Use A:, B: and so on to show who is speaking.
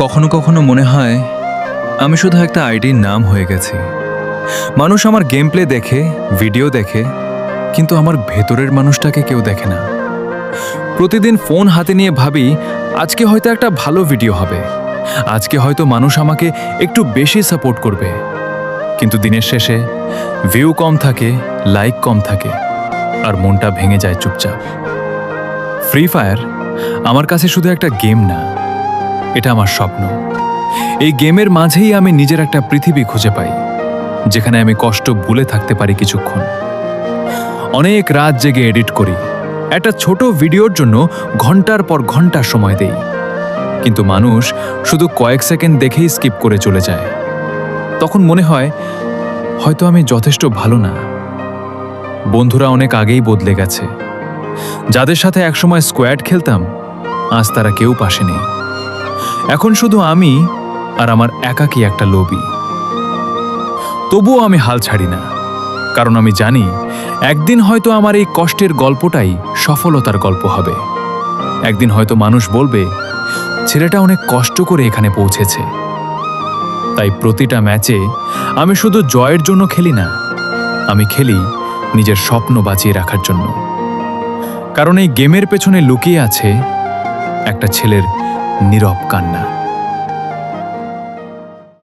A: কখনো কখনো মনে হয় আমি শুধু একটা আইডির নাম হয়ে গেছি। মানুষ আমার গেম প্লে দেখে, ভিডিও দেখে, কিন্তু আমার ভেতরের মানুষটাকে কেউ দেখে না। প্রতিদিন ফোন হাতে নিয়ে ভাবি আজকে হয়তো একটা ভালো ভিডিও হবে, আজকে হয়তো মানুষ আমাকে একটু বেশি সাপোর্ট করবে, কিন্তু দিনের শেষে ভিউ কম থাকে, লাইক কম থাকে, আর মনটা ভেঙে যায় চুপচাপ। ফ্রি ফায়ার আমার কাছে শুধু একটা গেম না, এটা আমার স্বপ্ন। এই গেমের মাঝেই আমি নিজের একটা পৃথিবী খুঁজে পাই, যেখানে আমি কষ্ট ভুলে থাকতে পারি কিছুক্ষণ। অনেক রাত জেগে এডিট করি, একটা ছোট ভিডিওর জন্য ঘন্টার পর ঘন্টা সময় দেই, কিন্তু মানুষ শুধু কয়েক সেকেন্ড দেখেই স্কিপ করে চলে যায়। তখন মনে হয় হয়তো আমি যথেষ্ট ভালো না। বন্ধুরা অনেক আগেই বদলে গেছে। যাদের সাথে একসময় স্কোয়াড খেলতাম, আজ তারা কেউ পাশে নেই। এখন শুধু আমি আর আমার একাকী একটা লবি। তবুও আমি হাল ছাড়ি না, কারণ আমি জানি একদিন হয়তো আমার এই কষ্টের গল্পটাই সফলতার গল্প হবে। একদিন হয়তো মানুষ বলবে ছেলেটা অনেক কষ্ট করে এখানে পৌঁছেছে। তাই প্রতিটা ম্যাচে আমি শুধু জয়ের জন্য খেলি না, আমি খেলি নিজের স্বপ্ন বাঁচিয়ে রাখার জন্য। কারণ এই গেমের পেছনে লুকিয়ে আছে একটা ছেলের নীরব কান্না।